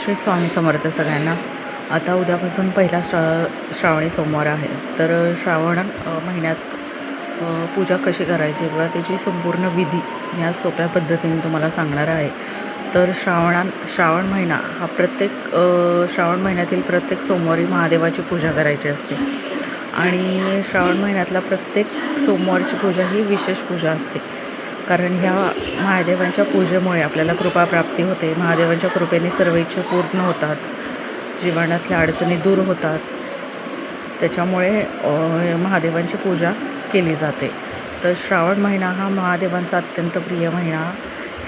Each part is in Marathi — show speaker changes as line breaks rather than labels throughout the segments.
श्री स्वामी समर्थ सगळ्यांना। आता उद्यापासून पहिला श्रावणी सोमवार आहे। तर श्रावण महिन्यात पूजा कशी करायची किंवा त्याची संपूर्ण विधी या सोप्या पद्धतीने तुम्हाला सांगणार आहे। तर श्रावण महिना हा श्रावण महिन्यातील प्रत्येक सोमवारी महादेवाची पूजा करायची असते आणि श्रावण महिन्यातला प्रत्येक सोमवारची पूजा ही विशेष पूजा असते, कारण ह्या महादेवांच्या पूजेमुळे आपल्याला कृपा प्राप्ती होते। महादेवांच्या कृपेने सर्व इच्छा पूर्ण होतात, जीवनातल्या अडचणी दूर होतात। त्याच्यामुळे महादेवांची पूजा केली जाते। तर श्रावण महिना हा महादेवांचा अत्यंत प्रिय महिना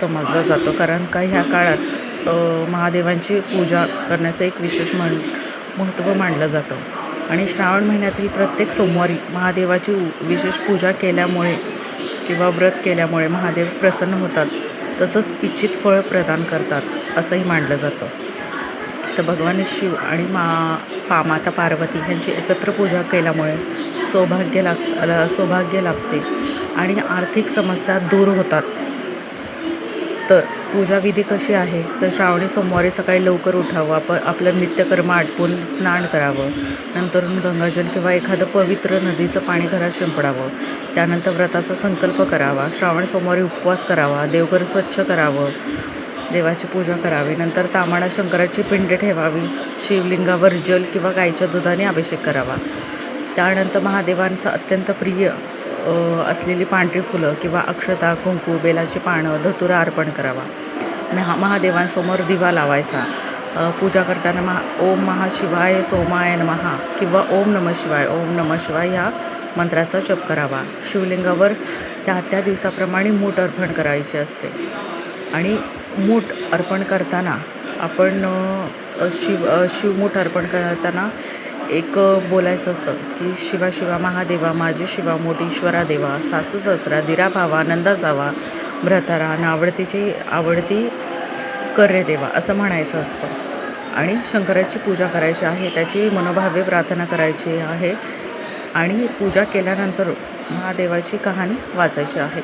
समजला जातो, कारण का ह्या काळात महादेवांची पूजा करण्याचं एक विशेष महत्त्व मानलं जातं आणि श्रावण महिन्यातील प्रत्येक सोमवारी महादेवाची विशेष पूजा केल्यामुळे किंवा व्रत केल्यामुळे महादेव प्रसन्न होतात, तसंच इच्छित फळ प्रदान करतात असंही मानलं जातं। तर भगवान शिव आणि माता पार्वती यांची एकत्र पूजा केल्यामुळे सौभाग्य लाभते आणि आर्थिक समस्या दूर होतात। तर पूजाविधी कशी आहे, तर श्रावणी सोमवारी सकाळी लवकर उठावं, आपलं नित्यकर्म आटपून स्नान करावं, नंतर गंगाजल किंवा एखादं पवित्र नदीचं पाणी घरात शिंपडावं, त्यानंतर व्रताचा संकल्प करावा, श्रावण सोमवारी उपवास करावा, देवघर स्वच्छ करावं, देवाची पूजा करावी, नंतर ताम्हाणा शंकराची पिंड ठेवावी, शिवलिंगावर जल किंवा गाईच्या दुधाने अभिषेक करावा, त्यानंतर महादेवांचं अत्यंत प्रिय असलेली पांढरी फुलं किंवा अक्षता, कुंकू, बेलाची पानं, धतुरा अर्पण करावा, महादेवांसमोर दिवा लावायचा, पूजा करताना ओम महाशिवाय सोमाय नमः किंवा ओम नमः शिवाय ह्या मंत्राचा जप करावा। शिवलिंगावर त्या दिवसाप्रमाणे मूठ अर्पण करायचे असते आणि मूठ अर्पण करताना आपण शिवमूठ अर्पण करताना एक बोलायचं असतं की शिवा शिवा महादेवा माझी शिवा मोठी ईश्वरा देवा, सासू ससरा दिरा भावा नंदा जावा, भ्रतारा आवडती कर्रे देवा असं म्हणायचं असतं आणि शंकराची पूजा करायची आहे, त्याची मनोभावे प्रार्थना करायची आहे आणि पूजा केल्यानंतर महादेवाची कहाणी वाचायची आहे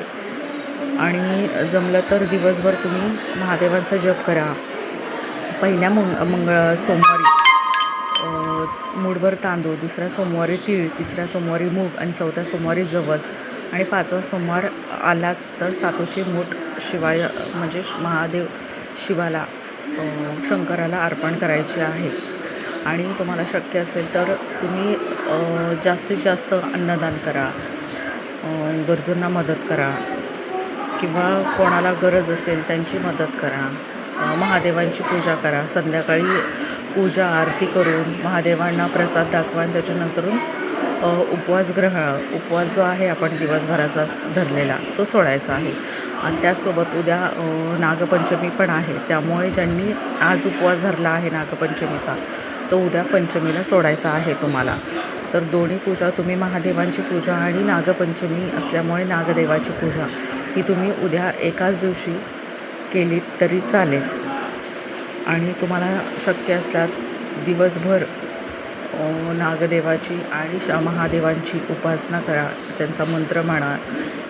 आणि जमलं तर दिवसभर तुम्ही महादेवांचा जप करा। पहिल्या सोमवारी मूठभर तांदूळ, दुसऱ्या सोमवारी तीळ, तिसऱ्या सोमवारी मूग आणि चौथ्या सोमवारी जवस आणि पाचवा सोमवार आलाच तर सातूची मूठ शिवाय म्हणजे महादेव शिवाला शंकराला अर्पण करायची आहे। आणि तुम्हाला शक्य असेल तर तुम्ही जास्तीत जास्त अन्नदान करा, गरजूंना मदत करा किंवा कोणाला गरज असेल त्यांची मदत करा, महादेवांची पूजा करा, संध्याकाळी पूजा आरती करून महादेवांना प्रसाद दाखवा आणि त्याच्यानंतरून उपवास जो आहे आपण दिवसभराचा धरलेला तो सोडायचा आहे। आणि त्याचसोबत उद्या नागपंचमी पण आहे, त्यामुळे ज्यांनी आज उपवास धरला आहे नागपंचमीचा तो उद्या पंचमीला सोडायचा आहे तुम्हाला। तर दोन्ही पूजा तुम्ही महादेवांची पूजा आणि नागपंचमी असल्यामुळे नागदेवाची पूजा ही तुम्ही उद्या एकाच दिवशी केली तरी चालेल आणि तुम्हाला शक्य असल्यास दिवसभर नागदेवाची आणि महादेवांची उपासना करा, त्यांचा मंत्र म्हणा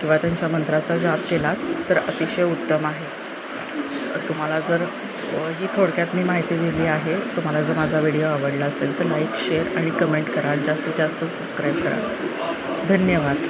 किंवा त्यांच्या मंत्राचा जाप केला तर अतिशय उत्तम आहे। तुम्हाला जर ही थोडक्यात मी माहिती दिली आहे, तुम्हाला जर माझा व्हिडिओ आवडला असेल तर लाईक, शेअर आणि कमेंट करा, जास्तीत जास्त सबस्क्राईब करा। धन्यवाद।